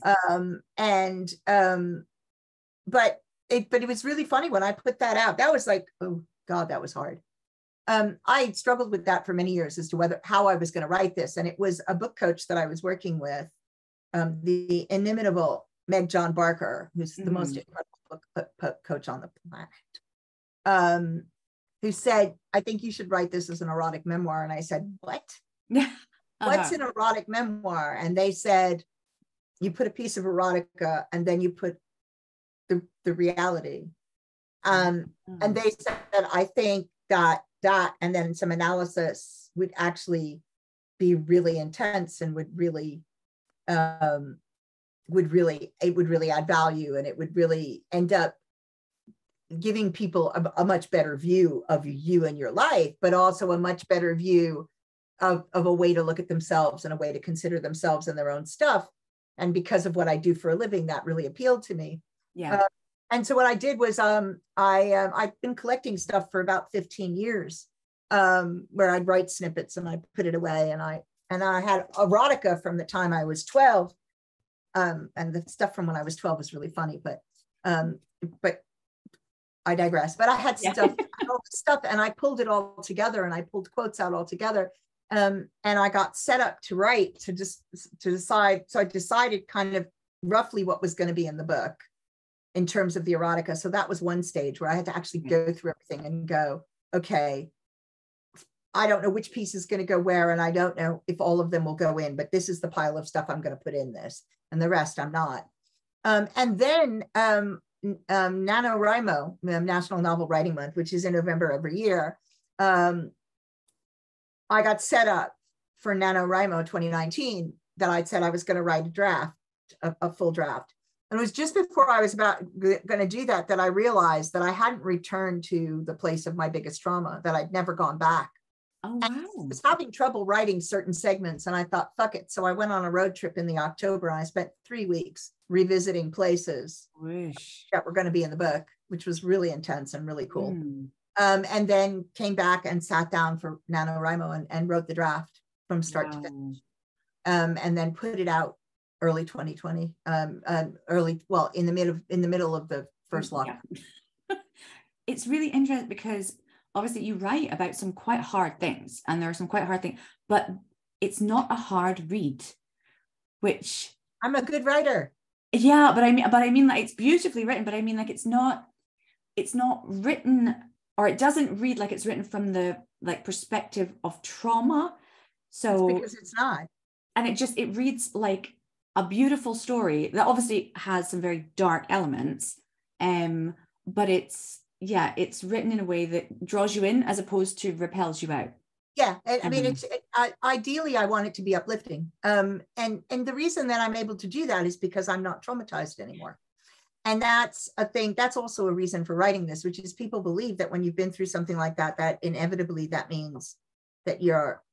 But it was really funny when I put that out. That was like, oh God, that was hard. I struggled with that for many years as to how I was going to write this. And it was a book coach that I was working with, the inimitable Meg John Barker, who's the most incredible book coach on the planet, who said, I think you should write this as an erotic memoir. And I said, what? What's an erotic memoir? And they said, you put a piece of erotica and then you put the reality. And they said, I think that and then some analysis would actually be really intense and would really add value, and it would really end up giving people a much better view of you and your life, but also a much better view of a way to look at themselves and a way to consider themselves and their own stuff. And because of what I do for a living, that really appealed to me. Yeah. And so what I did was I've been collecting stuff for about 15 years, where I'd write snippets and I'd put it away. And I had erotica from the time I was 12. And the stuff from when I was 12 was really funny, but I digress. But I had stuff, and I pulled it all together, and I pulled quotes out all together. And I got set up to write to decide. So I decided kind of roughly what was going to be in the book in terms of the erotica. So that was one stage where I had to actually go through everything and go, okay, I don't know which piece is going to go where, and I don't know if all of them will go in, but this is the pile of stuff I'm going to put in this, and the rest I'm not. And then NaNoWriMo, National Novel Writing Month, which is in November every year, I got set up for NaNoWriMo 2019 that I'd said I was going to write a draft, a full draft. And it was just before I was going to do that I realized that I hadn't returned to the place of my biggest trauma, that I'd never gone back. Oh, wow. I was having trouble writing certain segments, and I thought, fuck it. So I went on a road trip in the October, and I spent 3 weeks revisiting places that were going to be in the book, which was really intense and really cool. And then came back and sat down for NaNoWriMo and wrote the draft from start to finish, and then put it out early 2020, in the middle of the first lockdown. Yeah. It's really interesting because obviously you write about some quite hard things, and there are some quite hard things, but it's not a hard read, which I'm a good writer. Yeah, but I mean like it's beautifully written, but I mean like it's not written, or it doesn't read like it's written from the like perspective of trauma. So it's because it's not. And it reads like a beautiful story that obviously has some very dark elements, but it's written in a way that draws you in as opposed to repels you out. Yeah, I mean, ideally I want it to be uplifting, and the reason that I'm able to do that is because I'm not traumatized anymore, and that's a thing. That's also a reason for writing this, which is people believe that when you've been through something like that, that inevitably that means that you're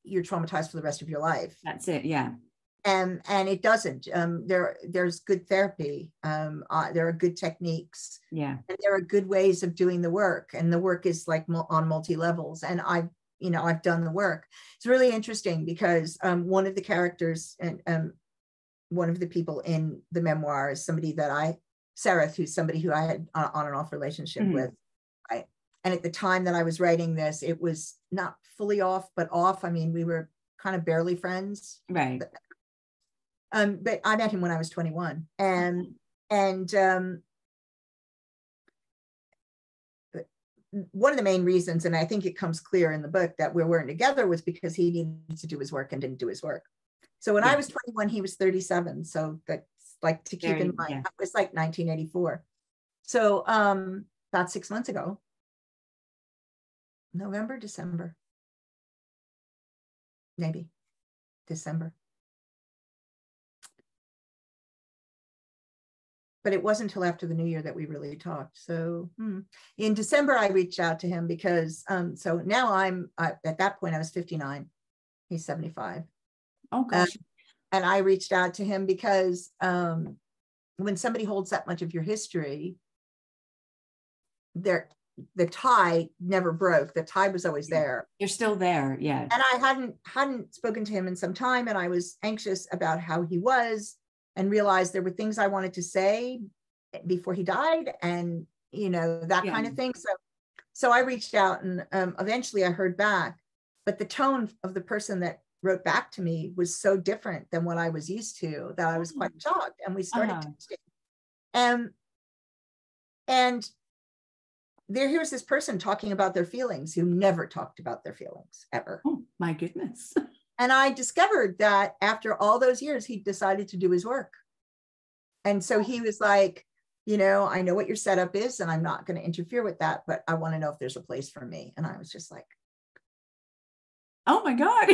traumatized for the rest of your life. That's it, yeah. And it doesn't. There's good therapy. There are good techniques. Yeah. And there are good ways of doing the work. And the work is like on multi levels. And I've done the work. It's really interesting because one of the characters and one of the people in the memoir is somebody that Sareth, who's somebody who I had on and off relationship with. And at the time that I was writing this, it was not fully off, but off. I mean, we were kind of barely friends. Right. But I met him when I was 21, and one of the main reasons, and I think it comes clear in the book, that we weren't together was because he needed to do his work and didn't do his work. So when I was 21, he was 37. So that's like to keep in mind. That was like 1984. So about 6 months ago, November, December, maybe December. But it wasn't until after the new year that we really talked. So in December, I reached out to him because, so now I'm, at that point, I was 59. He's 75. Oh, gosh. And I reached out to him because when somebody holds that much of your history, the tie never broke. The tie was always there. You're still there, yeah. And I hadn't spoken to him in some time, and I was anxious about how he was, and realized there were things I wanted to say before he died, and that kind of thing. So I reached out, and eventually I heard back. But the tone of the person that wrote back to me was so different than what I was used to that I was quite shocked. And we started texting. And here's this person talking about their feelings who never talked about their feelings ever. Oh my goodness. And I discovered that after all those years, he decided to do his work. And so he was like, you know, I know what your setup is and I'm not going to interfere with that, but I want to know if there's a place for me. And I was just like, oh my God.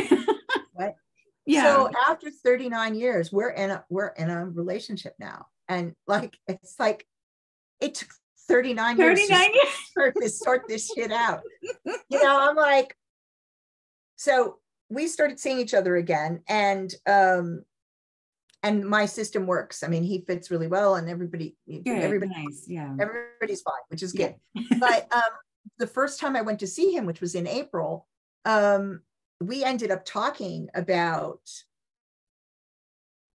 what? Yeah. So after 39 years, we're in a relationship now. And like, it's like, it took 39 years to sort this shit out. You know, I'm like, so we started seeing each other again, and my system works. I mean, he fits really well, and everybody nice. Yeah. Everybody's fine, which is good. Yeah. But the first time I went to see him, which was in April, we ended up talking about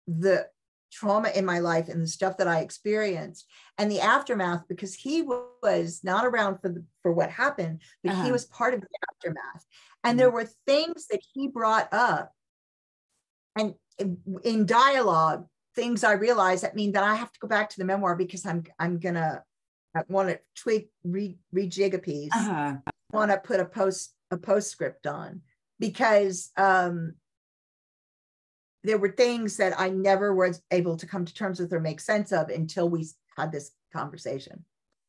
the trauma in my life and the stuff that I experienced and the aftermath, because he was not around for what happened, but he was part of the aftermath. And there were things that he brought up, and in dialogue, things I realized that mean that I have to go back to the memoir, because I want to rejig a piece. I want to put a postscript on, because there were things that I never was able to come to terms with or make sense of until we had this conversation.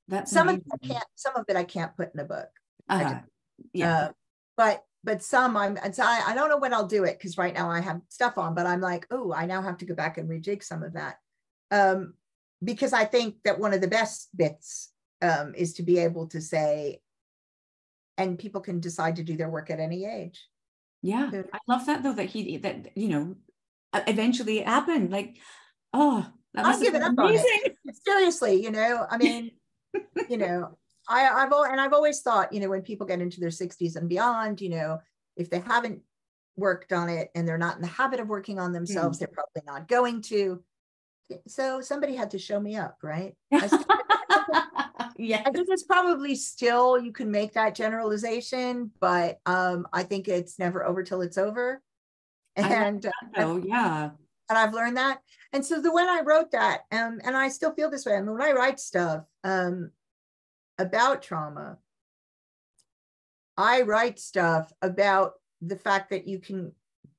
That's some of it I can't put in a book. Yeah. But some I don't know when I'll do it, because right now I have stuff on, but I'm like, oh, I now have to go back and rejig some of that. Because I think that one of the best bits is to be able to say, and people can decide to do their work at any age. Yeah. I love that though, that you know, eventually it happened. Like, oh, that must have been amazing. Seriously, you know, I mean, you know, I've always thought, you know, when people get into their 60s and beyond, you know, if they haven't worked on it and they're not in the habit of working on themselves, they're probably not going to. So somebody had to show me up, right? Yeah. I think it's probably still, you can make that generalization, but I think it's never over till it's over. And yeah. And I've learned that. And so when I wrote that, and I still feel this way, I mean, when I write stuff about trauma, I write stuff about the fact that you can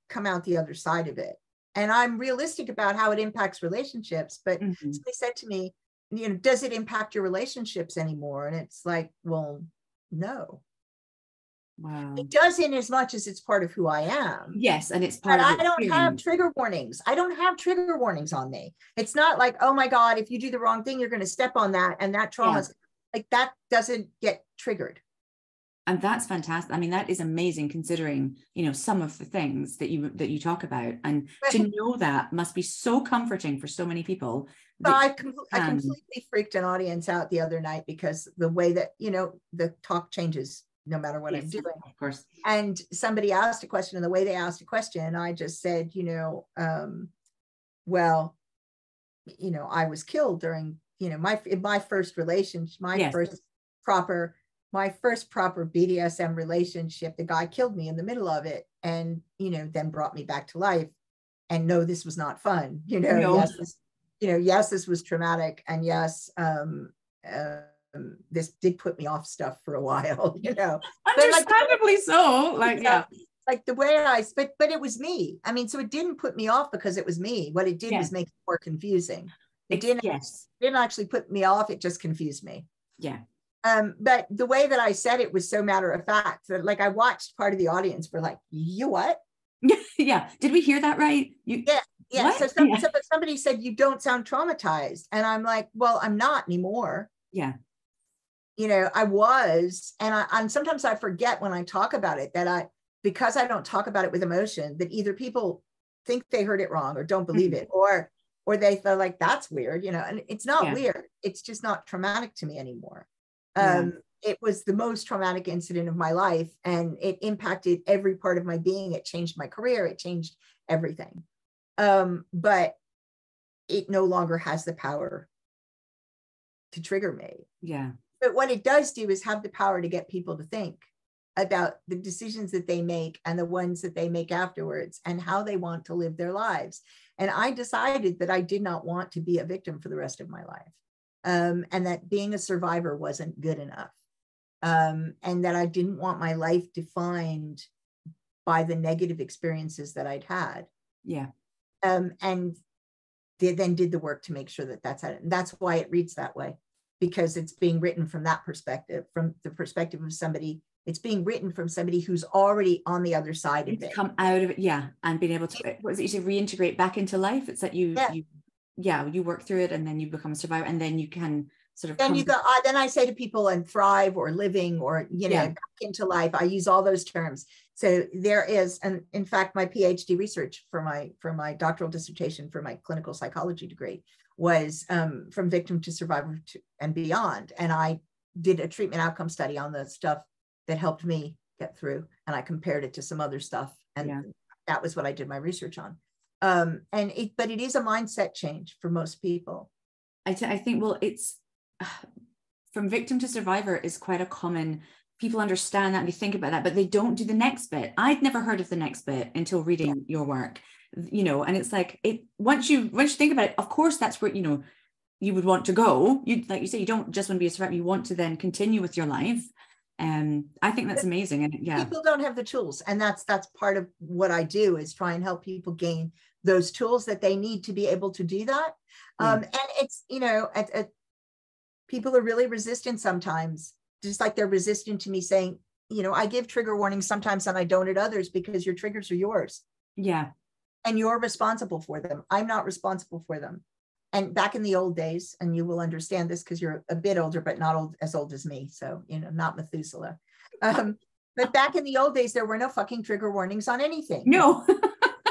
come out the other side of it. And I'm realistic about how it impacts relationships. But somebody said to me, you know, does it impact your relationships anymore? And it's like, well, no. Wow. It does, in as much as it's part of who I am. Yes, and it's part of I don't have trigger warnings. I don't have trigger warnings on me. It's not like, oh my God, if you do the wrong thing, you're going to step on that, and that trauma, like that doesn't get triggered. And that's fantastic. I mean, that is amazing, considering, you know, some of the things that you talk about, and to know that must be so comforting for so many people. I completely freaked an audience out the other night, because the way that, you know, the talk changes no matter what I'm doing. Of course. And somebody asked a question, and the way they asked a question, I just said, you know, well, you know, I was killed during, you know, my first relationship, my first proper BDSM relationship. The guy killed me in the middle of it, and, you know, then brought me back to life. And no, this was not fun. You know, yes, this was traumatic, and yes, this did put me off stuff for a while, you know. Understandably so. Like, yeah. Like the way but it was me. I mean, so it didn't put me off because it was me. What it did was make it more confusing. It didn't actually put me off. It just confused me. Yeah. But the way that I said it was so matter of fact that, like, I watched part of the audience were like, you what? Yeah. Did we hear that right? Yeah. So somebody said, you don't sound traumatized. And I'm like, well, I'm not anymore. Yeah. You know, I was, and sometimes I forget when I talk about it that because I don't talk about it with emotion, that either people think they heard it wrong or don't believe it, or they feel like that's weird, you know, and it's not weird. It's just not traumatic to me anymore. It was the most traumatic incident of my life, and it impacted every part of my being. It changed my career. It changed everything. But it no longer has the power to trigger me. Yeah. But what it does do is have the power to get people to think. about the decisions that they make and the ones that they make afterwards and how they want to live their lives. And I decided that I did not want to be a victim for the rest of my life, and that being a survivor wasn't good enough, and that I didn't want my life defined by the negative experiences that I'd had. Yeah. And then did the work to make sure that that's it. And that's why it reads that way, because it's being written from that perspective, from the perspective of somebody. It's being written from somebody who's already on the other side of it. Come out of it, yeah, and being able to, what is it, you say, reintegrate back into life. It's that you work through it, and then you become a survivor, and then you can sort of. Then you go. Then I say to people, and thrive or living or back into life. I use all those terms. So there is, and in fact, my PhD research for my doctoral dissertation for my clinical psychology degree was from victim to survivor and beyond. And I did a treatment outcome study on the stuff that helped me get through, and I compared it to some other stuff, and that was what I did my research on. But it is a mindset change for most people. I think, well, it's from victim to survivor is quite a common. People understand that and they think about that, but they don't do the next bit. I'd never heard of the next bit until reading your work, and it's like, once you think about it, of course, that's where, you would want to go. Like you say, you don't just want to be a survivor, you want to then continue with your life. I think that's amazing. And people don't have the tools, and that's part of what I do, is try and help people gain those tools that they need to be able to do that. And it's, people are really resistant sometimes, just like they're resistant to me saying, I give trigger warnings sometimes and I don't at others, because your triggers are yours. Yeah. And you're responsible for them. I'm not responsible for them. And back in the old days, and you will understand this because you're a bit older, but not as old as me. So, not Methuselah. But back in the old days, there were no fucking trigger warnings on anything. No.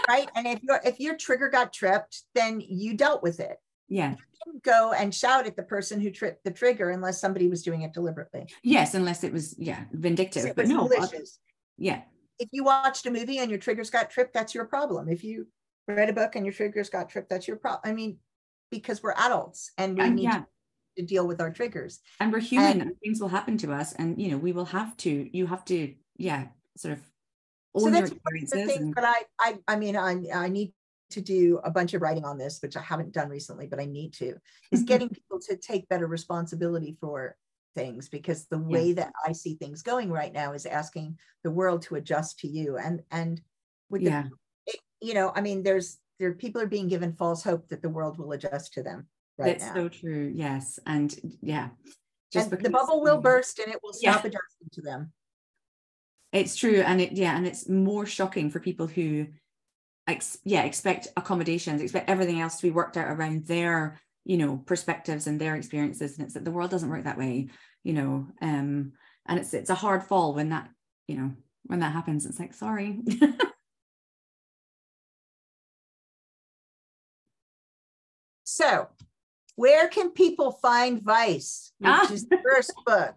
Right. And if your trigger got tripped, then you dealt with it. Yeah. You didn't go and shout at the person who tripped the trigger unless somebody was doing it deliberately. Yes, unless it was, vindictive. But no. Malicious. Yeah. If you watched a movie and your triggers got tripped, that's your problem. If you read a book and your triggers got tripped, that's your problem. I mean, because we're adults and we need to deal with our triggers. And we're human, and things will happen to us, and we will have to, sort of own your experiences. But I need to do a bunch of writing on this, which I haven't done recently, but I need to, is getting people to take better responsibility for things, because the way that I see things going right now is asking the world to adjust to you. And with there people are being given false hope that the world will adjust to them right now. That's so true. Yes. And just the bubble will burst and it will stop adjusting to them. It's true. And it's more shocking for people who expect accommodations, expect everything else to be worked out around their perspectives and their experiences, and it's that the world doesn't work that way, and it's a hard fall when that happens. It's like, sorry. So where can people find Vice, which is the first book?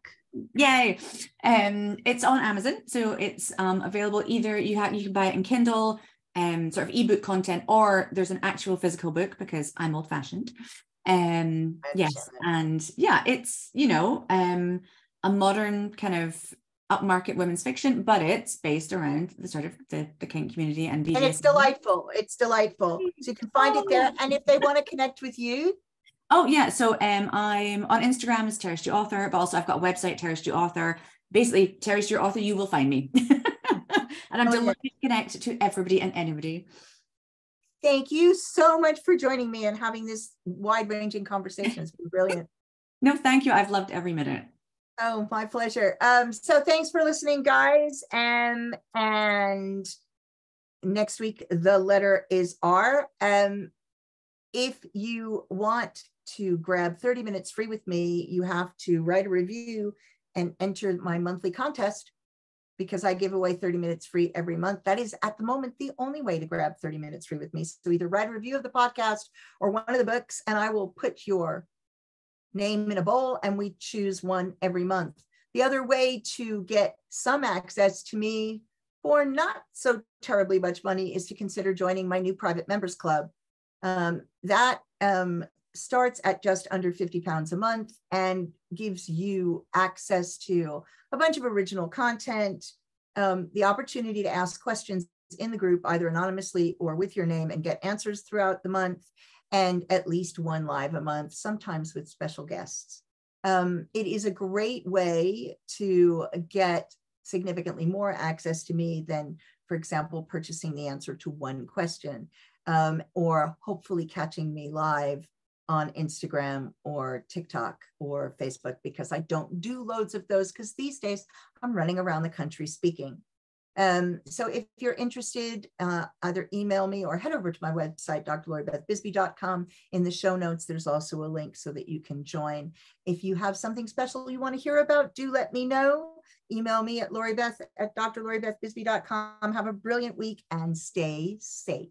Yay. It's on Amazon, so it's available. Either you can buy it in Kindle, sort of ebook content, or there's an actual physical book, because I'm old-fashioned. Yes, and it's a modern kind of upmarket women's fiction, but it's based around the sort of the kink community and BDSM. And it's delightful. So you can find it there. And if they want to connect with you, so I'm on Instagram as Terry Stu Author, but also I've got a website, Terry Stu Author. Basically, Terry Stu Author, you will find me. And I'm delighted to connect to everybody and anybody. Thank you so much for joining me and having this wide-ranging conversation. It's been brilliant. No, thank you. I've loved every minute. Oh, my pleasure. So thanks for listening, guys. And next week, the letter is R. If you want to grab 30 minutes free with me, you have to write a review and enter my monthly contest, because I give away 30 minutes free every month. That is, at the moment, the only way to grab 30 minutes free with me. So either write a review of the podcast or one of the books, and I will put your name in a bowl and we choose one every month. The other way to get some access to me for not so terribly much money is to consider joining my new private members club. That starts at just under 50 pounds a month and gives you access to a bunch of original content, the opportunity to ask questions in the group, either anonymously or with your name, and get answers throughout the month, and at least one live a month, sometimes with special guests. It is a great way to get significantly more access to me than, for example, purchasing the answer to one question, or hopefully catching me live on Instagram or TikTok or Facebook, because I don't do loads of those, because these days I'm running around the country speaking. So if you're interested, either email me or head over to my website, drloribethbisbee.com. In the show notes, there's also a link so that you can join. If you have something special you want to hear about, do let me know. Email me at drloribethbisbee.com. Have a brilliant week and stay safe.